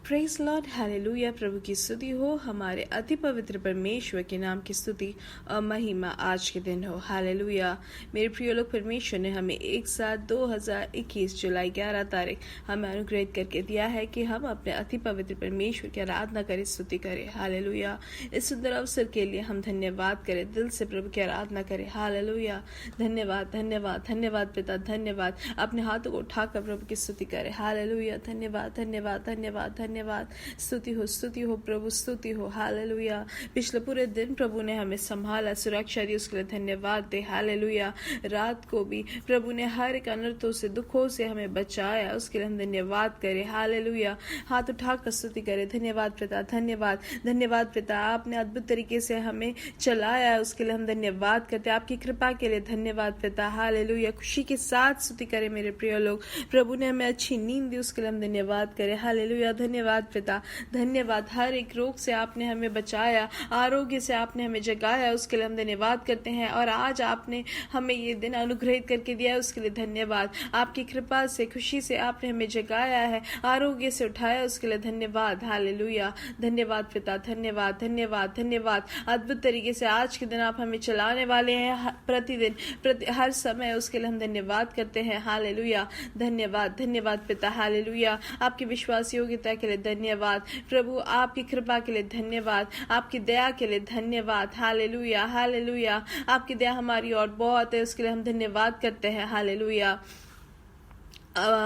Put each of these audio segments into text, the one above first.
Praise Lord, hallelujah. प्रभु की स्तुति हो, हमारे अति पवित्र परमेश्वर के नाम की स्तुति और महिमा आज के दिन हो। हालेलुया। मेरे प्रिय लोग, परमेश्वर ने हमें एक साथ 2021 जुलाई 11 तारीख हमें अनुग्रहित करके दिया है कि हम अपने अति पवित्र परमेश्वर की आराधना करें, स्तुति करें। हालेलुया। इस सुंदर अवसर के लिए हम धन्यवाद करें, दिल से प्रभु की आराधना करें। हालेलुया। धन्यवाद धन्यवाद धन्यवाद पिता, धन्यवाद। अपने हाथों को उठाकर प्रभु की स्तुति करें। हालेलुया। धन्यवाद धन्यवाद धन्यवाद धन्यवाद। स्तुति हो प्रभु, स्तुति हो। हालेलुया। पिछले पूरे दिन प्रभु ने हमें संभाला, सुरक्षा दी, उसके लिए धन्यवाद दे। हालेलुया। रात को भी प्रभु ने हर एक अनर्थों से, दुखों से हमें बचाया, उसके लिए हम धन्यवाद करें। हालेलुया। हाथ उठाकर स्तुति करें। धन्यवाद पिता, धन्यवाद धन्यवाद पिता। आपने अद्भुत तरीके से हमें चलाया, उसके लिए हम धन्यवाद करते हैं। आपकी कृपा के लिए धन्यवाद पिता। हालेलुया। खुशी के साथ स्तुति करें मेरे प्रिय लोग। प्रभु ने हमें अच्छी नींद दी, उसके लिए हम धन्यवाद करें। हालेलुया। धन्यवाद पिता, धन्यवाद। हर एक रोग से आपने हमें बचाया, आरोग्य से आपने हमें जगाया, उसके लिए हम धन्यवाद करते हैं। और आज आपने हमें ये दिन अनुग्रहित करके दिया है, उसके लिए धन्यवाद। आपकी कृपा से, खुशी से आपने हमें जगाया है, आरोग्य से उठाया, उसके लिए धन्यवाद। हालेलुया। धन्यवाद पिता, धन्यवाद धन्यवाद धन्यवाद। अद्भुत तरीके से आज के दिन आप हमें चलाने वाले हैं, प्रतिदिन हर समय, उसके लिए हम धन्यवाद करते हैं। हालेलुया। धन्यवाद धन्यवाद पिता। हालेलुया। आपकी विश्वास योग्यता के लिए धन्यवाद प्रभु, आपकी कृपा के लिए धन्यवाद, आपकी दया के लिए धन्यवाद। Hallelujah hallelujah. आपकी दया हमारी और बहुत है, उसके लिए हम धन्यवाद करते हैं। हालेलुया।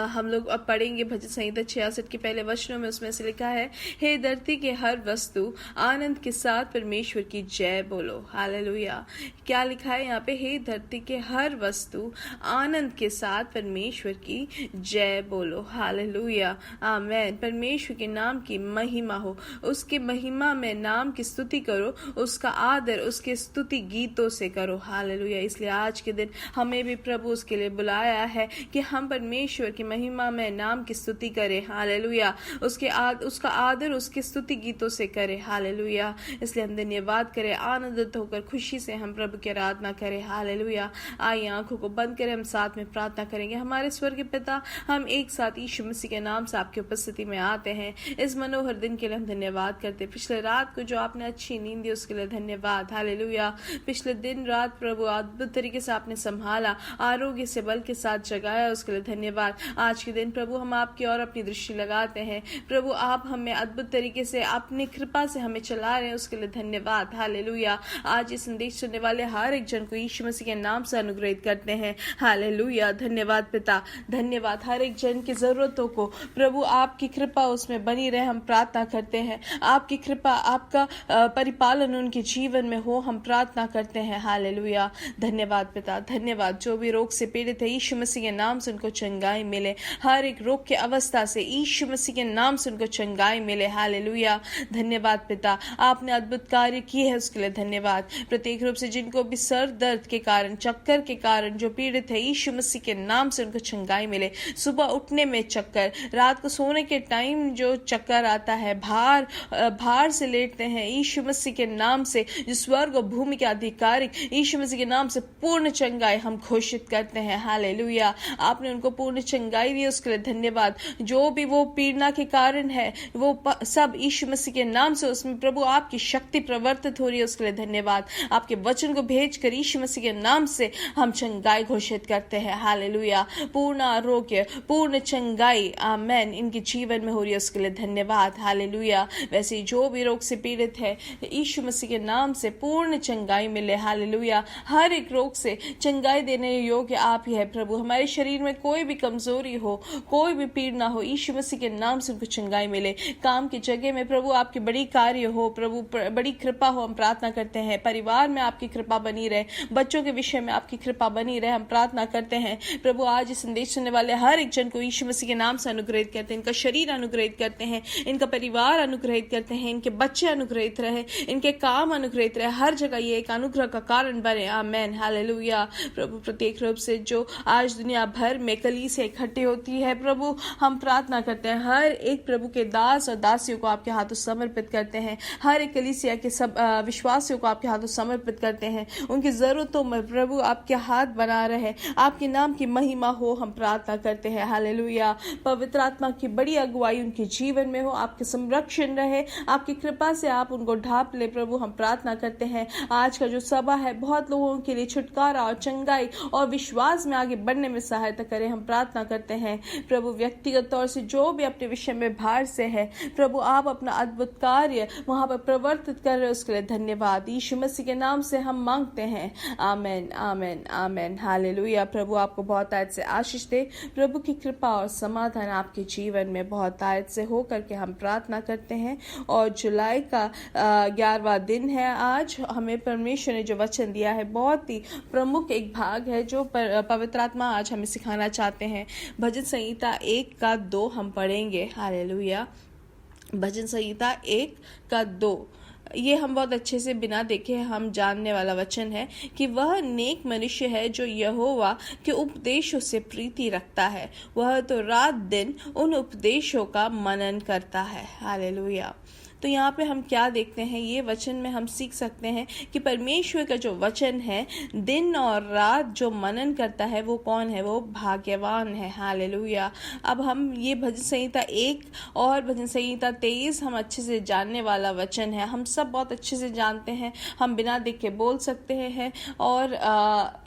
हम लोग अब पढ़ेंगे भजन संहिता 66 के पहले वचनों में। उसमें से लिखा है, हे धरती के हर वस्तु आनंद के साथ परमेश्वर की जय बोलो। हालेलुया। क्या लिखा है यहाँ पे? हे धरती के हर वस्तु आनंद के साथ परमेश्वर की जय बोलो। हालेलुया। आमेन। परमेश्वर के नाम की महिमा हो, उसके महिमा में नाम की स्तुति करो, उसका आदर उसके स्तुति गीतों से करो। हालेलुया। इसलिए आज के दिन हमें भी प्रभु उसके लिए बुलाया है कि हम परमेश्वर की महिमा में नाम की स्तुति करें। हालेलुया। उसका आदर उसके स्तुति गीतों से करें। हालेलुया। इसलिए हम धन्यवाद करें, आनंदित होकर खुशी से हम प्रभु की आराधना करें। हालेलुया। आइए आंखों को बंद करें, हम साथ में प्रार्थना करेंगे। हमारे स्वर्गीय पिता, हम एक साथ यीशु मसीह के नाम से आपकी उपस्थिति में आते हैं। इस मनोहर दिन के लिए हम धन्यवाद करते हैं। पिछले रात को जो आपने अच्छी नींद दी, उसके लिए धन्यवाद। हालेलुया। पिछले दिन रात प्रभु अद्भुत तरीके से आपने संभाला, आरोग्य से बल के साथ जगाया, उसके लिए धन्यवाद। आज के दिन प्रभु हम आपकी और अपनी दृष्टि लगाते हैं। प्रभु आप हमें अद्भुत तरीके से अपनी कृपा से हमें चला रहे हैं, उसके लिए धन्यवाद। हालेलुया। आज ये संदेश सुनने वाले हर एक जन को यीशु मसीह के नाम से अनुग्रहित करते हैं। हालेलुया। धन्यवाद पिता, धन्यवाद। हर एक जन की जरूरतों को प्रभु आपकी कृपा उसमें बनी रहे, हम प्रार्थना करते हैं। आपकी कृपा, आपका परिपालन उनके जीवन में हो, हम प्रार्थना करते हैं। हालेलुया। धन्यवाद पिता, धन्यवाद। जो भी रोग से पीड़ित है, यीशु मसीह के नाम से उनको चंगाई मिले। हर एक रोग की अवस्था से यीशु मसीह के नाम से उनको चंगाई मिले। हालेलुया। धन्यवाद पिता, आपने अद्भुत कार्य किए हैं, उसके लिए धन्यवाद। प्रत्येक रूप से जिनको भी सर दर्द के कारण, चक्कर के कारण जो पीड़ित है, यीशु मसीह के नाम से उनको चंगाई मिले। सुबह उठने में चक्कर, रात को सोने के टाइम जो चक्कर आता है, भार से लेटते हैं, यीशु मसीह के नाम से, जो स्वर्ग और भूमि के आधिकारिक, यीशु मसीह के नाम से पूर्ण चंगाई हम घोषित करते हैं। हालेलुया। आपने उनको पूर्ण चंगाई दी, उसके लिए धन्यवाद। जो भी वो पीड़ना के कारण है, वो सब यीशु मसीह के नाम से, उसमें प्रभु आपकी शक्ति प्रवर्तित हो रही है, उसके लिए धन्यवाद। आपके वचन को भेजकर यीशु मसीह के नाम से हम चंगाई घोषित करते हैं। हालेलुया। पूर्ण आरोग्य, पूर्ण चंगाई, आमेन, इनके जीवन में हो रही है, उसके लिए धन्यवाद। हालेलुया। वैसे जो भी रोग से पीड़ित है, यीशु मसीह के नाम से पूर्ण चंगाई मिले। हालेलुया। हर एक रोग से चंगाई देने योग्य आप ही है प्रभु। हमारे शरीर में कोई भी कमजोरी हो, कोई भी पीड़ा हो, यीशु मसीह के नाम से उनको चंगाई मिले। काम की जगह में प्रभु आपकी बड़ी कार्य हो, प्रभु बड़ी कृपा हो, हम प्रार्थना करते हैं। परिवार में आपकी कृपा बनी रहे, बच्चों के विषय में आपकी कृपा बनी रहे, हम प्रार्थना करते हैं। प्रभु आज इस संदेश सुनने वाले हर एक जन को यीशु मसीह के नाम से अनुग्रहित करते हैं। इनका शरीर अनुग्रहित करते हैं, इनका परिवार अनुग्रहित करते हैं, इनके बच्चे अनुग्रहित रहे, इनके काम अनुग्रहित रहे, हर जगह ये एक अनुग्रह का कारण बने। आमेन। हालेलुया। प्रभु प्रत्येक रूप से जो आज दुनिया भर में कलीसिया कलीसिया इकट्ठी होती है प्रभु, हम प्रार्थना करते हैं हर एक प्रभु के दास और दासियों को आपके हाथों समर्पित करते हैं, हर एक कलीसिया के सब विश्वासियों को आपके हाथों समर्पित करते हैं। उनकी जरूरतों में प्रभु आपके हाथ बना रहे, आपके नाम की महिमा हो, हम प्रार्थना करते हैं। हालेलुया। पवित्र आत्मा की बड़ी अगुवाई उनके जीवन में हो, आपके संरक्षण रहे, आपकी कृपा से आप उनको ढांप ले प्रभु, हम प्रार्थना करते हैं। आज का जो सभा है बहुत लोगों के लिए छुटकारा और चंगाई और विश्वास में आगे बढ़ने में सहायता करें, हम प्रार्थना करते हैं प्रभु। व्यक्तिगत तौर से जो भी अपने विषय में भार से है प्रभु, आप अपना अद्भुत कार्य वहां पर प्रवर्तित कर रहे, उसके लिए धन्यवाद। यीशु मसीह के नाम से हम मांगते हैं, आमेन आमेन आमेन। हालेलुया। प्रभु आपको बहुत आयत से आशीष दे, प्रभु की कृपा और समाधान आपके जीवन में बहुत आयत से हो करके हम प्रार्थना करते हैं। और जुलाई का 11वां दिन है आज, हमें परमेश्वर ने जो वचन दिया है बहुत ही प्रमुख एक भाग है जो पवित्र आत्मा आज हमें सिखाना चाहते हैं। भजन संहिता 1-2 हम पढ़ेंगे। हालेलुया। भजन संहिता 1-2 ये हम बहुत अच्छे से बिना देखे हम जानने वाला वचन है कि वह नेक मनुष्य है जो यहोवा के उपदेशों से प्रीति रखता है, वह तो रात दिन उन उपदेशों का मनन करता है। हालेलुया। तो यहाँ पे हम क्या देखते हैं, ये वचन में हम सीख सकते हैं कि परमेश्वर का जो वचन है दिन और रात जो मनन करता है वो कौन है, वो भाग्यवान है। हालेलुया। अब हम ये भजन संहिता 1 और भजन संहिता 23 हम अच्छे से जानने वाला वचन है, हम सब बहुत अच्छे से जानते हैं, हम बिना देख के बोल सकते हैं और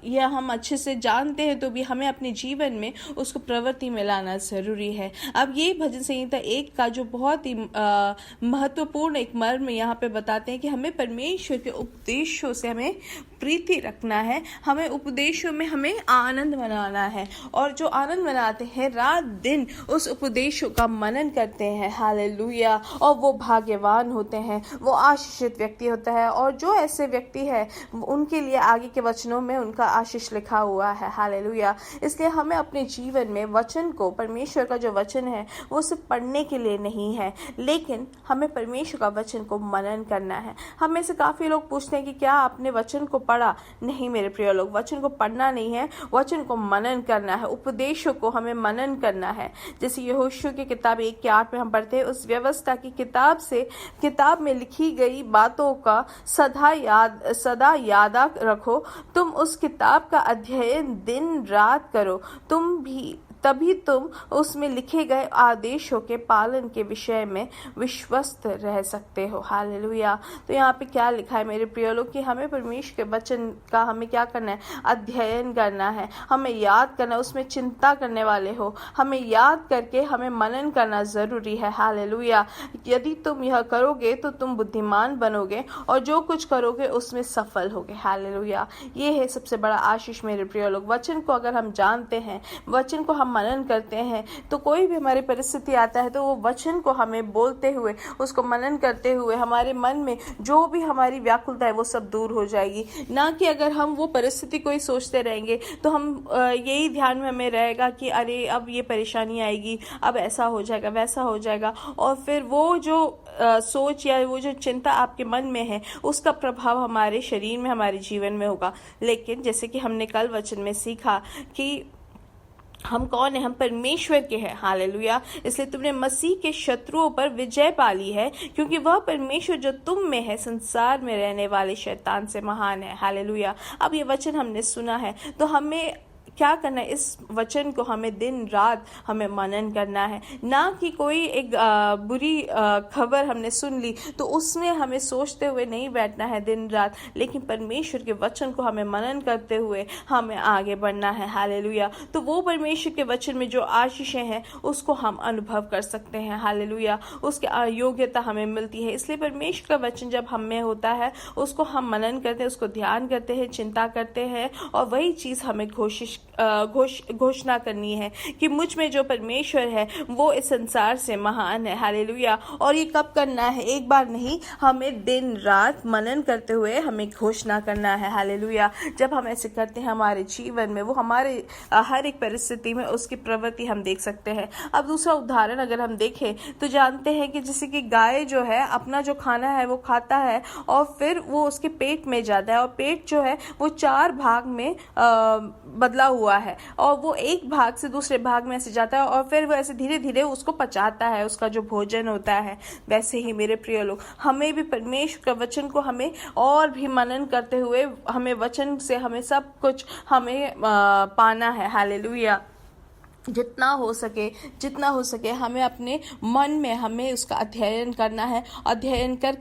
यह हम अच्छे से जानते हैं तो भी हमें अपने जीवन में उसको प्रवृत्ति में लाना जरूरी है। अब ये भजन संहिता 1 का जो बहुत ही महत्वपूर्ण एक मर्म यहाँ पे बताते हैं कि हमें परमेश्वर के उपदेशों से हमें प्रीति रखना है, हमें उपदेशों में हमें आनंद मनाना है, और जो आनंद मनाते हैं रात दिन उस उपदेशों का मनन करते हैं। हालेलुया। और वो भाग्यवान होते हैं, वो आशीषित व्यक्ति होता है, और जो ऐसे व्यक्ति है उनके लिए आगे के वचनों में उनका आशीष लिखा हुआ है। हालेलुया। इसलिए हमें अपने जीवन में वचन को, परमेश्वर का जो वचन है वो सिर्फ पढ़ने के लिए नहीं है, लेकिन हमें परमेश्वर का वचन को मनन करना है। हम में से काफी लोग पूछते हैं कि क्या आपने वचन को पढ़ा? नहीं मेरे प्रिय लोग, वचन को पढ़ना नहीं है, वचन को मनन करना है, उपदेशों को हमें मनन करना है। जैसे यहोशू की किताब 1-8 में हम पढ़ते हैं, उस व्यवस्था की किताब में लिखी गई बातों का सदा याद रखो, तुम उस किताब का अध्ययन दिन रात करो, तभी तुम उसमें लिखे गए आदेशों के पालन के विषय में विश्वस्त रह सकते हो। हालेलुया। तो यहाँ पे क्या लिखा है मेरे प्रिय लोग कि हमें परमेश्वर के वचन का हमें क्या करना है, अध्ययन करना है, हमें याद करना, उसमें चिंता करने वाले हो, हमें याद करके हमें मनन करना जरूरी है। हालेलुया। यदि तुम यह करोगे तो तुम बुद्धिमान बनोगे और जो कुछ करोगे उसमें सफल होगे। हालेलुया। ये है सबसे बड़ा आशीष मेरे प्रिय लोग। वचन को अगर हम जानते हैं, वचन को हम मनन करते हैं, तो कोई भी हमारी परिस्थिति आता है तो वो वचन को हमें बोलते हुए, उसको मनन करते हुए हमारे मन में जो भी हमारी व्याकुलता है वो सब दूर हो जाएगी। ना कि अगर हम वो परिस्थिति को ही सोचते रहेंगे तो हम यही ध्यान में हमें रहेगा कि अरे अब ये परेशानी आएगी, अब ऐसा हो जाएगा, वैसा हो जाएगा, और फिर वो जो सोच या वो जो चिंता आपके मन में है उसका प्रभाव हमारे शरीर में, हमारे जीवन में होगा। लेकिन जैसे कि हमने कल वचन में सीखा कि हम कौन है, हम परमेश्वर के हैं। हालेलुया। इसलिए तुमने मसीह के शत्रुओं पर विजय पाली है, क्योंकि वह परमेश्वर जो तुम में है संसार में रहने वाले शैतान से महान है। हालेलुया। अब ये वचन हमने सुना है तो हमें क्या करना है, इस वचन को हमें दिन रात हमें मनन करना है। ना कि कोई एक बुरी खबर हमने सुन ली तो उसमें हमें सोचते हुए नहीं बैठना है दिन रात, लेकिन परमेश्वर के वचन को हमें मनन करते हुए हमें आगे बढ़ना है। हालेलुया। तो वो परमेश्वर के वचन में जो आशीषें हैं उसको हम अनुभव कर सकते हैं। हालेलुया। उसकी योग्यता हमें मिलती है। इसलिए परमेश्वर का वचन जब हम में होता है उसको हम मनन करते हैं, उसको ध्यान करते हैं, चिंता करते हैं, और वही चीज हमें घोषणा करनी है कि मुझ में जो परमेश्वर है वो इस संसार से महान है। हालेलुया। और ये कब करना है? एक बार नहीं, हमें दिन रात मनन करते हुए हमें घोषणा करना है। हालेलुया। जब हम ऐसे करते हैं हमारे जीवन में वो हमारे हर एक परिस्थिति में उसकी प्रवृत्ति हम देख सकते हैं। अब दूसरा उदाहरण अगर हम देखें तो जानते हैं कि जैसे कि गाय जो है अपना जो खाना है वो खाता है और फिर वो उसके पेट में जाता है, और पेट जो है वो 4 भाग में बदला हुआ हुआ है और वो एक भाग से दूसरे भाग में ऐसे जाता है और फिर वो ऐसे धीरे धीरे उसको पचाता है, उसका जो भोजन होता है। वैसे ही मेरे प्रिय लोग, हमें भी परमेश्वर का वचन को हमें और भी मनन करते हुए हमें वचन से हमें सब कुछ हमें पाना है। हालेलुया। जितना हो सके हमें अपने मन में हमें उसका अध्ययन करना है। अध्ययन कर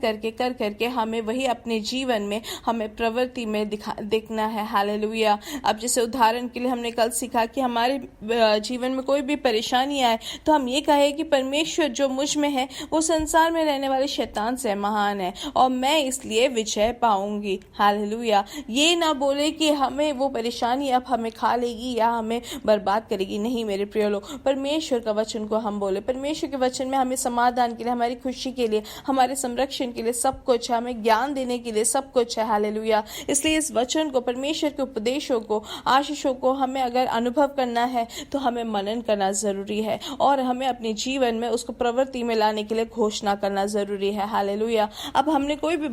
करके हमें वही अपने जीवन में हमें प्रवृत्ति में दिखना है। हालेलुया। अब जैसे उदाहरण के लिए हमने कल सीखा कि हमारे जीवन में कोई भी परेशानी आए तो हम ये कहें कि परमेश्वर जो मुझ में है वो संसार में रहने वाले शैतान से महान है और मैं इसलिए विजय पाऊंगी। हालेलुया। ये ना बोले कि हमें वो परेशानी अब हमें खा लेगी या हमें बर्बाद करेगी। नहीं मेरे प्रिय लोग, परमेश्वर का वचन को हम बोले। परमेश्वर के वचन में हमें समाधान के लिए, हमारी खुशी के लिए, हमारे संरक्षण के लिए सब कुछ है, हमें ज्ञान देने के लिए सब कुछ है। हालेलुया। इसलिए इस वचन को, परमेश्वर के उपदेशों को, आशीषों को हमें अगर अनुभव करना है तो हमें मनन करना जरूरी है और हमें अपने जीवन में उसको प्रवृत्ति में लाने के लिए घोषणा करना जरूरी है। हालेलुया। अब हमने कोई भी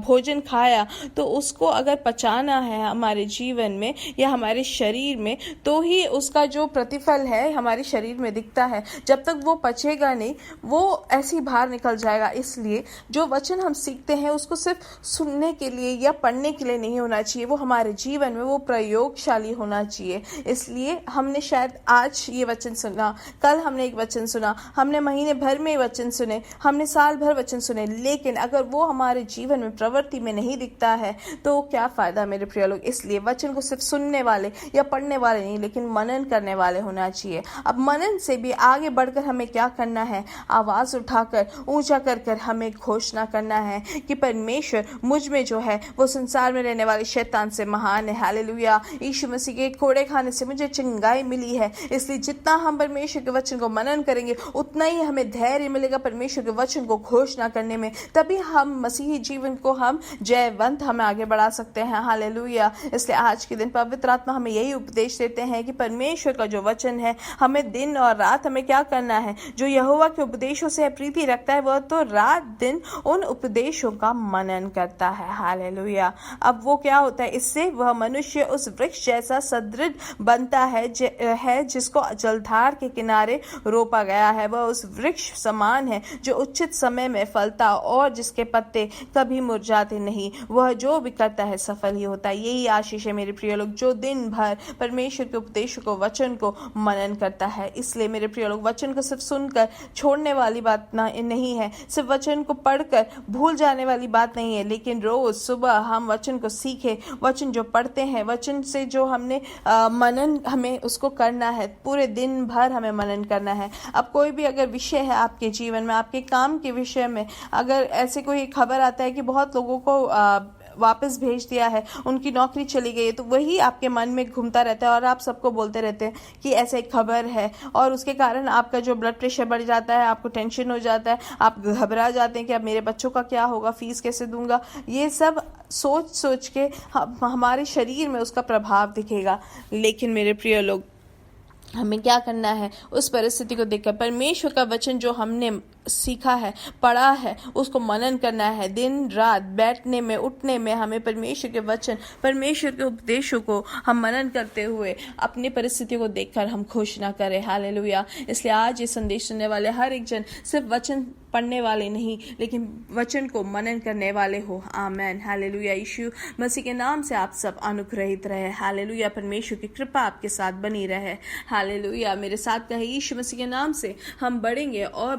भोजन खाया तो उसको अगर पचाना है हमारे जीवन में या हमारे शरीर में तो ही उसका जो प्रतिफल है हमारे शरीर में दिखता है। जब तक वो पचेगा नहीं, वो ऐसे ही बाहर निकल जाएगा। इसलिए जो वचन हम सीखते हैं उसको सिर्फ सुनने के लिए या पढ़ने के लिए नहीं होना चाहिए, वो हमारे जीवन में वो प्रयोगशाली होना चाहिए। इसलिए हमने शायद आज ये वचन सुना, कल हमने एक वचन सुना, हमने महीने भर में वचन सुने, हमने साल भर वचन सुने, लेकिन अगर वो हमारे जीवन में प्रवृत्ति में नहीं दिखता है तो क्या फायदा मेरे प्रिय लोग। इसलिए वचन को सिर्फ सुनने वाले या पढ़ने वाले नहीं, लेकिन मनन करने वाले होना चाहिए। अब मनन से भी आगे बढ़कर हमें क्या करना है, आवाज उठाकर ऊंचा कर हमें घोषणा करना है कि परमेश्वर मुझ में जो है वो संसार में रहने वाले शैतान से महान है। हालेलुया। यीशु मसीह के कोड़े खाने से मुझे चंगाई मिली है। इसलिए जितना हम परमेश्वर के वचन को मनन करेंगे उतना ही हमें धैर्य मिलेगा परमेश्वर के वचन को घोषणा करने में। तभी हम मसीही जीवन को हम जयवंत हमें आगे बढ़ा सकते हैं। हालेलुया। इसलिए आज के दिन पवित्र आत्मा हमें यही उपदेश देते हैं कि परमेश्वर का जो वचन है हमें दिन और रात हमें क्या करना है। जो यहोवा के उपदेशों से प्रीति रखता है वह तो रात दिन उन उपदेशों का मनन करता है। हालेलुया। अब वो क्या होता है, इससे वह मनुष्य उस वृक्ष जैसा सदृढ़ बनता है जिसको जलधार के किनारे रोपा गया है। वह उस वृक्ष समान है जो उचित समय में फलता और जिसके पत्ते कभी मुरझाते नहीं। वह जो भी करता है सफल ही होता है। यही आशीष है मेरे प्रिय लोग, जो दिन भर परमेश्वर के उपदेशों को, वचन को मनन करता है। इसलिए मेरे प्रिय लोग, वचन को सिर्फ सुनकर छोड़ने वाली बात नहीं है, सिर्फ वचन को पढ़कर भूल जाने वाली बात नहीं है, लेकिन रोज सुबह हम वचन को सीखे, वचन जो पढ़ते हैं, वचन से जो हमने मनन हमें उसको करना है, पूरे दिन भर हमें मनन करना है। अब कोई भी अगर विषय है आपके जीवन में, आपके काम के विषय में, अगर ऐसे कोई खबर आता है कि बहुत लोगों को वापस भेज दिया है, उनकी नौकरी चली गई है, तो वही आपके मन में घूमता रहता है और आप सबको बोलते रहते हैं कि ऐसा एक खबर है और उसके कारण आपका जो ब्लड प्रेशर बढ़ जाता है, आपको टेंशन हो जाता है, आप घबरा जाते हैं कि अब मेरे बच्चों का क्या होगा, फीस कैसे दूंगा। ये सब सोच के हमारे शरीर में उसका प्रभाव दिखेगा। लेकिन मेरे प्रिय लोग, हमें क्या करना है, उस परिस्थिति को देखकर परमेश्वर का वचन जो हमने सीखा है, पढ़ा है, उसको मनन करना है। दिन रात बैठने में, उठने में हमें परमेश्वर के वचन, परमेश्वर के उपदेशों को हम मनन करते हुए अपनी परिस्थिति को देखकर हम घोषणा करें। हालेलुया। इसलिए आज ये संदेश सुनने वाले हर एक जन सिर्फ वचन पढ़ने वाले नहीं, लेकिन वचन को मनन करने वाले हो। आमेन। हालेलुया। यीशु मसीह के नाम से आप सब अनुग्रहित रहे। हालेलुया। परमेश्वर की कृपा आपके साथ बनी रहे। हालेलुया। मेरे साथ कहे, यीशु मसीह के नाम से हम बढ़ेंगे और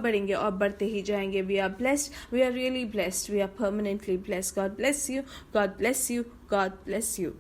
बढ़ते ही जाएंगे। We are blessed, we are really blessed, we are permanently blessed. God bless you, God bless you, God bless you.